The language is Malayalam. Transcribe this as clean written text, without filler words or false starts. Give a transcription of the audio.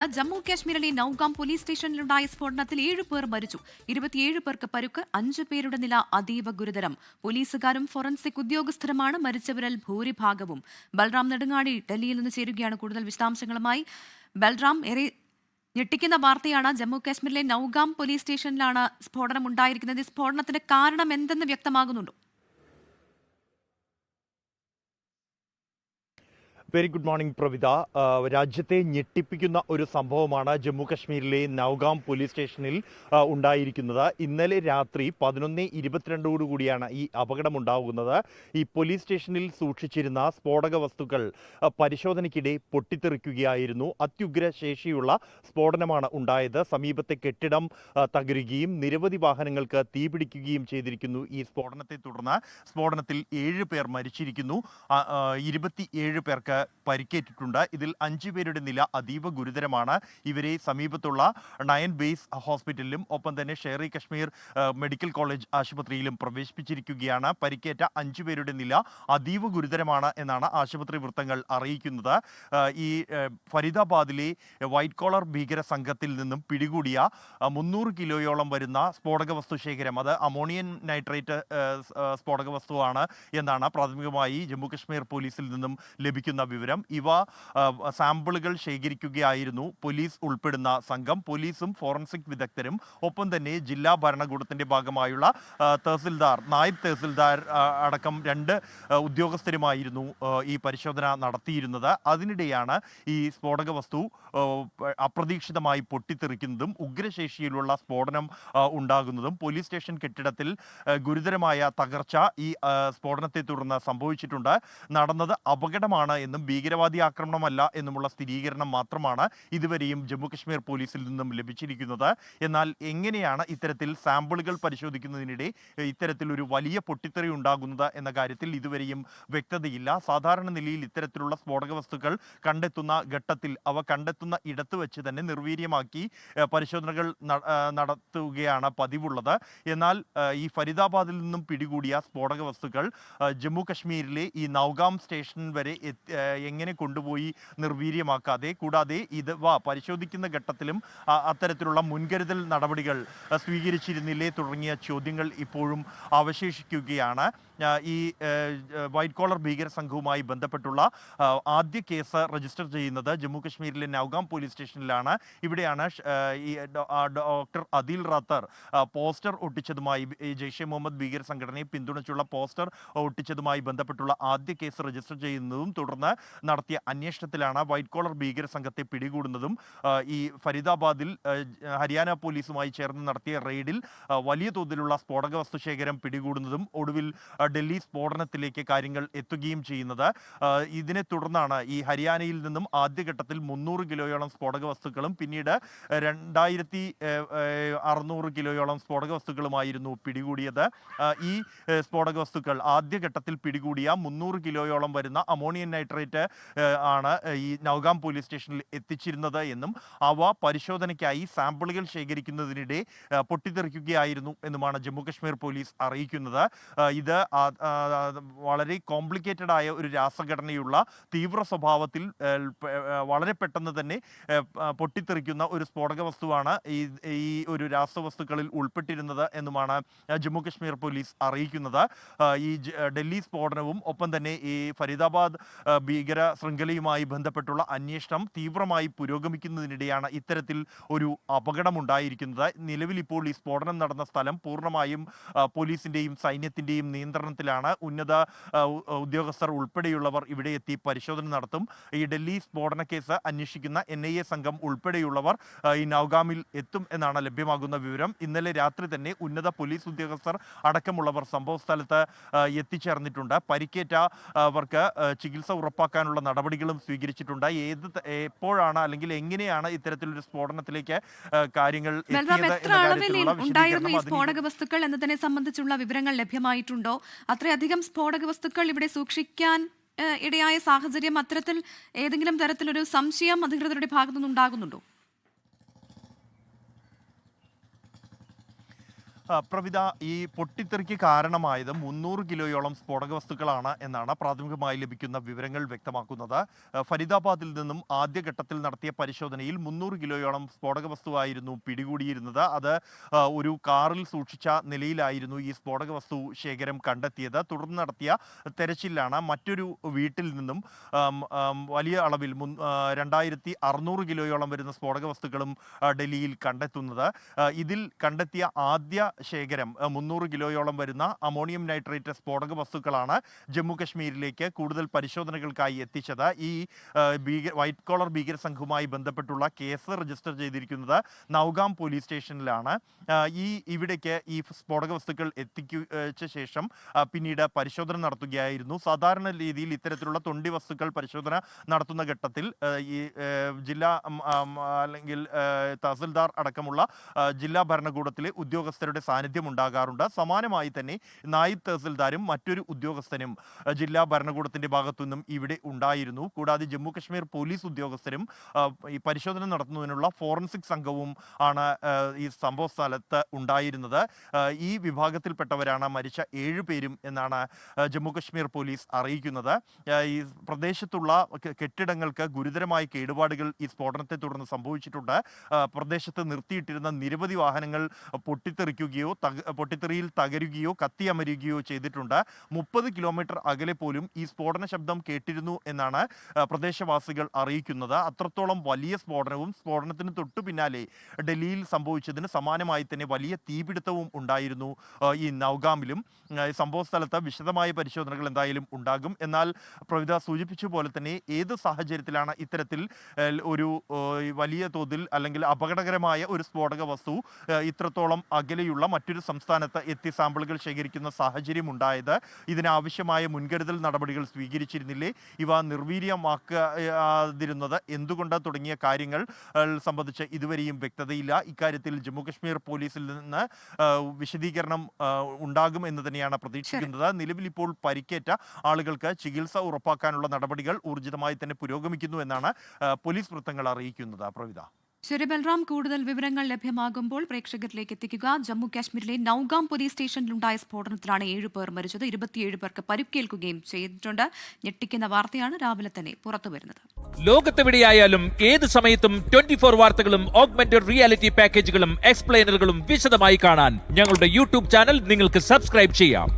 ജമ്മു കാശ്മീരിലെ നൌഗാം പോലീസ് സ്റ്റേഷനിലുണ്ടായ സ്ഫോടനത്തിൽ 7 പേർ മരിച്ചു. 27 പേർക്ക് പരുക്ക്. 5 പേരുടെ നില അതീവ ഗുരുതരം. പോലീസുകാരും ഫോറൻസിക് ഉദ്യോഗസ്ഥരുമാണ് മരിച്ചവരിൽ ഭൂരിഭാഗവും. ബൽറാം നെടുങ്ങാടി ഡൽഹിയിൽ നിന്ന് ചേരുകയാണ് കൂടുതൽ വിശദാംശങ്ങളുമായി. ബൽറാം, ഏറെ ഞെട്ടിക്കുന്ന വാർത്തയാണ്. ജമ്മു കാശ്മീരിലെ നൌഗാം പോലീസ് സ്റ്റേഷനിലാണ് സ്ഫോടനം ഉണ്ടായിരിക്കുന്നത്. ഈ സ്ഫോടനത്തിന്റെ കാരണം എന്തെന്ന് വ്യക്തമാകുന്നുണ്ടോ? Very good morning Pravitha. രാജ്യത്തെ ഞെട്ടിപ്പിക്കുന്ന ഒരു സംഭവമാണ് ജമ്മു കശ്മീരിലെ നൌഗാം പോലീസ് സ്റ്റേഷനിൽ ഉണ്ടായിരിക്കുന്നത്. ഇന്നലെ രാത്രി 11:22 കൂടിയാണ് ഈ അപകടമുണ്ടാകുന്നത്. ഈ പോലീസ് സ്റ്റേഷനിൽ സൂക്ഷിച്ചിരുന്ന സ്ഫോടക വസ്തുക്കൾ പരിശോധനയ്ക്കിടെ പൊട്ടിത്തെറിക്കുകയായിരുന്നു. അത്യുഗ്ര ശേഷിയുള്ള സ്ഫോടനമാണ് ഉണ്ടായത്. സമീപത്തെ കെട്ടിടം തകരുകയും നിരവധി വാഹനങ്ങൾക്ക് തീപിടിക്കുകയും ചെയ്തിരിക്കുന്നു. ഈ സ്ഫോടനത്തെ തുടർന്ന് സ്ഫോടനത്തിൽ 7 പേർ മരിച്ചിരിക്കുന്നു. 27 പേർക്ക് പരിക്കേറ്റിട്ടുണ്ട്. ഇതിൽ 5 പേരുടെ നില അതീവ ഗുരുതരമാണ്. ഇവരെ സമീപത്തുള്ള നയൻ ബേസ് ഹോസ്പിറ്റലിലും ഒപ്പം തന്നെ share E Kashmir medical college ആശുപത്രിയിലും പ്രവേശിപ്പിച്ചിരിക്കുകയാണ്. പരിക്കേറ്റ 5 പേരുടെ നില അതീവ ഗുരുതരമാണ് എന്നാണ് ആശുപത്രി വൃത്തങ്ങൾ അറിയിക്കുന്നത്. ഈ ഫരീദാബാദിലെ വൈറ്റ് കോളർ ഭീകര സംഘത്തിൽ നിന്നും പിടികൂടിയ 300 കിലോയോളം വരുന്ന സ്ഫോടക വസ്തു ശേഖരം, അത് അമോണിയം നൈട്രേറ്റ് സ്ഫോടക വസ്തുവാണ് എന്നാണ് പ്രാഥമികമായി ജമ്മു കശ്മീർ പോലീസിൽ നിന്നും ലഭിക്കുന്ന വിവരം. ഇവ സാമ്പിളുകൾ ശേഖരിക്കുകയായിരുന്നു പോലീസ് ഉൾപ്പെടുന്ന സംഘം. പോലീസും ഫോറൻസിക് വിദഗ്ധരും ഒപ്പം തന്നെ ജില്ലാ ഭരണകൂടത്തിന്റെ ഭാഗമായുള്ള തഹസിൽദാർ, നായിബ് തഹസിൽദാർ അടക്കം 2 ഉദ്യോഗസ്ഥരുമായിരുന്നു ഈ പരിശോധന നടത്തിയിരുന്നത്. അതിനിടെയാണ് ഈ സ്ഫോടക വസ്തു അപ്രതീക്ഷിതമായി പൊട്ടിത്തെറിക്കുന്നതും ഉഗ്രശേഷിയിലുള്ള സ്ഫോടനം ഉണ്ടാകുന്നതും. പോലീസ് സ്റ്റേഷൻ കെട്ടിടത്തിൽ ഗുരുതരമായ തകർച്ച ഈ സ്ഫോടനത്തെ തുടർന്ന് സംഭവിച്ചിട്ടുണ്ട്. നടന്നത് അപകടമാണ് എന്നും ഭീകരവാദി ആക്രമണമല്ല എന്നുമുള്ള സ്ഥിരീകരണം മാത്രമാണ് ഇതുവരെയും ജമ്മു കശ്മീർ പോലീസിൽ നിന്നും ലഭിച്ചിരിക്കുന്നത്. എന്നാൽ എങ്ങനെയാണ് ഇത്തരത്തിൽ സാമ്പിളുകൾ പരിശോധിക്കുന്നതിനിടെ ഇത്തരത്തിലൊരു വലിയ പൊട്ടിത്തെറി ഉണ്ടാകുന്നത് എന്ന കാര്യത്തിൽ ഇതുവരെയും വ്യക്തതയില്ല. സാധാരണ നിലയിൽ ഇത്തരത്തിലുള്ള സ്ഫോടക വസ്തുക്കൾ കണ്ടെത്തുന്ന ഘട്ടത്തിൽ അവ കണ്ടെത്തുന്ന ഇടത്ത് വെച്ച് തന്നെ നിർവീര്യമാക്കി പരിശോധനകൾ നടത്തുകയാണ് പതിവുള്ളത്. എന്നാൽ ഈ ഫരീദാബാദിൽ നിന്നും പിടികൂടിയ സ്ഫോടക വസ്തുക്കൾ ജമ്മു കശ്മീരിലെ ഈ നൌഗാം സ്റ്റേഷൻ വരെ എങ്ങനെ കൊണ്ടുപോയി നിർവീര്യമാക്കാതെ, കൂടാതെ ഇത് പരിശോധിക്കുന്ന ഘട്ടത്തിലും അത്തരത്തിലുള്ള മുൻകരുതൽ നടപടികൾ സ്വീകരിച്ചിരുന്നില്ലേ തുടങ്ങിയ ചോദ്യങ്ങൾ ഇപ്പോഴും അവശേഷിക്കുകയാണ്. ഈ വൈറ്റ് കോളർ ഭീകര സംഘവുമായി ബന്ധപ്പെട്ടുള്ള ആദ്യ കേസ് രജിസ്റ്റർ ചെയ്യുന്നത് ജമ്മു കശ്മീരിലെ നൌഗാം പോലീസ് സ്റ്റേഷനിലാണ്. ഇവിടെയാണ് ഈ ഡോക്ടർ അദിൽ റാത്തർ പോസ്റ്റർ ഒട്ടിച്ചതുമായി, ജെയ്ഷെ മുഹമ്മദ് ഭീകര സംഘടനയെ പിന്തുണച്ചുള്ള പോസ്റ്റർ ഒട്ടിച്ചതുമായി ബന്ധപ്പെട്ടുള്ള ആദ്യ കേസ് രജിസ്റ്റർ ചെയ്യുന്നതും തുടർന്ന് നടത്തിയ അന്വേഷണത്തിലാണ് വൈറ്റ് കോളർ ഭീകര സംഘത്തെ പിടികൂടുന്നതും. ഈ ഫരീദാബാദിൽ ഹരിയാന പോലീസുമായി ചേർന്ന് നടത്തിയ റെയ്ഡിൽ വലിയ തോതിലുള്ള സ്ഫോടക വസ്തു ശേഖരം പിടികൂടുന്നതും ഒടുവിൽ ഡൽഹി സ്ഫോടനത്തിലേക്ക് കാര്യങ്ങൾ എത്തുകയും ചെയ്യുന്നത്. ഇതിനെ തുടർന്നാണ് ഈ ഹരിയാനയിൽ നിന്നും ആദ്യഘട്ടത്തിൽ 300 കിലോയോളം സ്ഫോടക വസ്തുക്കളും പിന്നീട് 2600 കിലോയോളം സ്ഫോടക വസ്തുക്കളുമായിരുന്നു പിടികൂടിയത്. ഈ സ്ഫോടക വസ്തുക്കൾ ആദ്യഘട്ടത്തിൽ പിടികൂടിയ 300 കിലോയോളം വരുന്ന അമോണിയം നൈട്രേറ്റ് ആണ് ഈ നൌഗാം പോലീസ് സ്റ്റേഷനിൽ എത്തിച്ചിരുന്നത് എന്നും അവ പരിശോധനയ്ക്കായി സാമ്പിളുകൾ ശേഖരിക്കുന്നതിനിടെ പൊട്ടിത്തെറിക്കുകയായിരുന്നു എന്നുമാണ് ജമ്മു കശ്മീർ പോലീസ് അറിയിക്കുന്നത്. ഇത് വളരെ കോംപ്ലിക്കേറ്റഡ് ആയ ഒരു രാസഘടനയുള്ള തീവ്ര സ്വഭാവത്തിൽ വളരെ പെട്ടെന്ന് തന്നെ പൊട്ടിത്തെറിക്കുന്ന ഒരു സ്ഫോടക വസ്തുവാണ് ഈ ഒരു രാസവസ്തുക്കളിൽ ഉൾപ്പെട്ടിരുന്നത് എന്നുമാണ് ജമ്മു കശ്മീർ പോലീസ് അറിയിക്കുന്നത്. ഈ ഡൽഹി സ്ഫോടനവും ഒപ്പം തന്നെ ഈ ഫരീദാബാദ് ഭീകര ശൃംഖലയുമായി ബന്ധപ്പെട്ടുള്ള അന്വേഷണം തീവ്രമായി പുരോഗമിക്കുന്നതിനിടെയാണ് ഇത്തരത്തിൽ ഒരു അപകടമുണ്ടായിരിക്കുന്നത്. നിലവിൽ ഇപ്പോൾ ഈ സ്ഫോടനം നടന്ന സ്ഥലം പൂർണ്ണമായും പോലീസിന്റെയും സൈന്യത്തിന്റെയും നിയന്ത്രണത്തിലാണ്. ഉന്നത ഉദ്യോഗസ്ഥർ ഉൾപ്പെടെയുള്ളവർ ഇവിടെ എത്തി പരിശോധന നടത്തും. ഈ ഡൽഹി സ്ഫോടന കേസ് അന്വേഷിക്കുന്ന NIA സംഘം ഉൾപ്പെടെയുള്ളവർ ഈ നൌഗാമിൽ എത്തും എന്നാണ് ലഭ്യമാകുന്ന വിവരം. ഇന്നലെ രാത്രി തന്നെ ഉന്നത പോലീസ് ഉദ്യോഗസ്ഥർ അടക്കമുള്ളവർ സംഭവ സ്ഥലത്ത് എത്തിച്ചേർന്നിട്ടുണ്ട്. പരിക്കേറ്റവർക്ക് ചികിത്സ ഉറപ്പാക്കാനുള്ള നടപടികളും സ്വീകരിച്ചിട്ടുണ്ട്. എപ്പോഴാണ് അല്ലെങ്കിൽ എങ്ങനെയാണ് ഇത്തരത്തിലൊരു സ്ഫോടനത്തിലേക്ക് കാര്യങ്ങൾ ഉണ്ടായിരുന്നു ഈ സ്ഫോടക വസ്തുക്കൾ എന്നതിനെ സംബന്ധിച്ചുള്ള വിവരങ്ങൾ ലഭ്യമായിട്ടുണ്ടോ? അത്രയധികം സ്ഫോടക വസ്തുക്കൾ ഇവിടെ സൂക്ഷിക്കാൻ ഇടയായ സാഹചര്യം, അത്തരത്തിൽ ഏതെങ്കിലും തരത്തിലൊരു സംശയം അധികൃതരുടെ ഭാഗത്തുനിന്ന് ഉണ്ടാകുന്നുണ്ടോ? പ്രവിധ, ഈ പൊട്ടിത്തെറിക്ക് കാരണമായത് 300 കിലോയോളം സ്ഫോടക വസ്തുക്കളാണ് എന്നാണ് പ്രാഥമികമായി ലഭിക്കുന്ന വിവരങ്ങൾ വ്യക്തമാക്കുന്നത്. ഫരീദാബാദിൽ നിന്നും ആദ്യഘട്ടത്തിൽ നടത്തിയ പരിശോധനയിൽ 300 കിലോയോളം സ്ഫോടക വസ്തുവായിരുന്നു പിടികൂടിയിരുന്നത്. അത് ഒരു കാറിൽ സൂക്ഷിച്ച നിലയിലായിരുന്നു ഈ സ്ഫോടക വസ്തു ശേഖരം കണ്ടെത്തിയത്. തുടർന്ന് നടത്തിയ തെരച്ചിലാണ് മറ്റൊരു വീട്ടിൽ നിന്നും വലിയ അളവിൽ 2600 കിലോയോളം വരുന്ന സ്ഫോടക വസ്തുക്കളും ഡൽഹിയിൽ കണ്ടെത്തുന്നത്. ഇതിൽ കണ്ടെത്തിയ ആദ്യ ശേഖരം 300 കിലോയോളം വരുന്ന അമോണിയം നൈട്രേറ്റ് സ്ഫോടക വസ്തുക്കളാണ് ജമ്മു കശ്മീരിലേക്ക് കൂടുതൽ പരിശോധനകൾക്കായി എത്തിച്ചത്. ഈ വൈറ്റ് കോളർ ഭീകര സംഘവുമായി ബന്ധപ്പെട്ടുള്ള കേസ് രജിസ്റ്റർ ചെയ്തിരിക്കുന്നത് നൗഗാം പോലീസ് സ്റ്റേഷനിലാണ്. ഇവിടേക്ക് ഈ സ്ഫോടക വസ്തുക്കൾ എത്തിച്ച ശേഷം പിന്നീട് പരിശോധന നടത്തുകയായിരുന്നു. സാധാരണ രീതിയിൽ ഇത്തരത്തിലുള്ള തൊണ്ടി വസ്തുക്കൾ പരിശോധന നടത്തുന്ന ഘട്ടത്തിൽ ഈ ജില്ലാ അല്ലെങ്കിൽ തഹസിൽദാർ അടക്കമുള്ള ജില്ലാ ഭരണകൂടത്തിലെ ഉദ്യോഗസ്ഥരുടെ സാന്നിധ്യം ഉണ്ടാകാറുണ്ട്. സമാനമായി തന്നെ നായിബ് തഹസിൽദാരും മറ്റൊരു ഉദ്യോഗസ്ഥനും ജില്ലാ ഭരണകൂടത്തിന്റെ ഭാഗത്തു നിന്നും ഇവിടെ ഉണ്ടായിരുന്നു. കൂടാതെ ജമ്മു കശ്മീർ പോലീസ് ഉദ്യോഗസ്ഥരും ഈ പരിശോധന നടത്തുന്നതിനുള്ള ഫോറൻസിക് സംഘവും ആണ് ഈ സംഭവ സ്ഥലത്ത് ഉണ്ടായിരുന്നത്. ഈ വിഭാഗത്തിൽപ്പെട്ടവരാണ് മരിച്ച 7 പേരും എന്നാണ് ജമ്മു കശ്മീർ പോലീസ് അറിയിക്കുന്നത്. ഈ പ്രദേശത്തുള്ള കെട്ടിടങ്ങൾക്ക് ഗുരുതരമായ കേടുപാടുകൾ ഈ സ്ഫോടനത്തെ തുടർന്ന് സംഭവിച്ചിട്ടുണ്ട്. പ്രദേശത്ത് നിർത്തിയിട്ടിരുന്ന നിരവധി വാഹനങ്ങൾ പൊട്ടിത്തെറിയിൽ തകരുകയോ കത്തിയമരുകയോ ചെയ്തിട്ടുണ്ട്. 30 കിലോമീറ്റർ അകലെ പോലും ഈ സ്ഫോടന ശബ്ദം കേട്ടിരുന്നു എന്നാണ് പ്രദേശവാസികൾ അറിയിക്കുന്നത്. അത്രത്തോളം വലിയ സ്ഫോടനവും സ്ഫോടനത്തിന് തൊട്ടു പിന്നാലെ ഡൽഹിയിൽ സംഭവിച്ചതിന് സമാനമായി തന്നെ വലിയ തീപിടുത്തവും ഉണ്ടായിരുന്നു ഈ നൗഗാമിലും. സംഭവ സ്ഥലത്ത് വിശദമായ പരിശോധനകൾ എന്തായാലും ഉണ്ടാകും. എന്നാൽ പ്രവിധ സൂചിപ്പിച്ച പോലെ തന്നെ ഏത് സാഹചര്യത്തിലാണ് ഇത്തരത്തിൽ ഒരു വലിയ തോതിൽ അല്ലെങ്കിൽ അപകടകരമായ ഒരു സ്ഫോടക വസ്തു ഇത്രത്തോളം അകലെയുള്ള മറ്റൊരു സംസ്ഥാനത്ത് എത്തി സാമ്പിളുകൾ ശേഖരിക്കുന്ന സാഹചര്യം ഉണ്ടായത്? ഇതിനാവശ്യമായ മുൻകരുതൽ നടപടികൾ സ്വീകരിച്ചിരുന്നില്ലേ? ഇവ നിർവീര്യമാക്കാതിരുന്നത് എന്തുകൊണ്ട് തുടങ്ങിയ കാര്യങ്ങൾ സംബന്ധിച്ച് ഇതുവരെയും വ്യക്തതയില്ല. ഇക്കാര്യത്തിൽ ജമ്മു കശ്മീർ പോലീസിൽ നിന്ന് വിശദീകരണം ഉണ്ടാകും എന്ന് തന്നെയാണ് പ്രതീക്ഷിക്കുന്നത്. നിലവിൽ ഇപ്പോൾ പരിക്കേറ്റ ആളുകൾക്ക് ചികിത്സ ഉറപ്പാക്കാനുള്ള നടപടികൾ ഊർജിതമായി തന്നെ പുരോഗമിക്കുന്നു എന്നാണ് പോലീസ് വൃത്തങ്ങൾ അറിയിക്കുന്നത്. പ്രവിധ. ശരി ബൽറാം, കൂടുതൽ വിവരങ്ങൾ ലഭ്യമാകുമ്പോൾ പ്രേക്ഷകരിലേക്ക് എത്തിക്കുക. ജമ്മു കാശ്മീരിലെ നൌഗാം പോലീസ് സ്റ്റേഷനിലുണ്ടായ സ്ഫോടനത്തിലാണ് 7 പേർ മരിച്ചത്. 27 പേർക്ക് പരിക്കേൽക്കുകയും ചെയ്തിട്ടുണ്ട്. ഞെട്ടിക്കുന്ന വാർത്തയാണ് രാവിലെ തന്നെ പുറത്തുവരുന്നത്. ലോകത്തെവിടെയായാലും ഏത് സമയത്തും 24 വാർത്തകളും ഓഗ്മെന്റഡ് റിയാലിറ്റി പാക്കേജുകളും എക്സ്പ്ലെയിനറുകളും വിശദമായി കാണാൻ ഞങ്ങളുടെ യൂട്യൂബ് ചാനൽ നിങ്ങൾക്ക് സബ്സ്ക്രൈബ് ചെയ്യാം.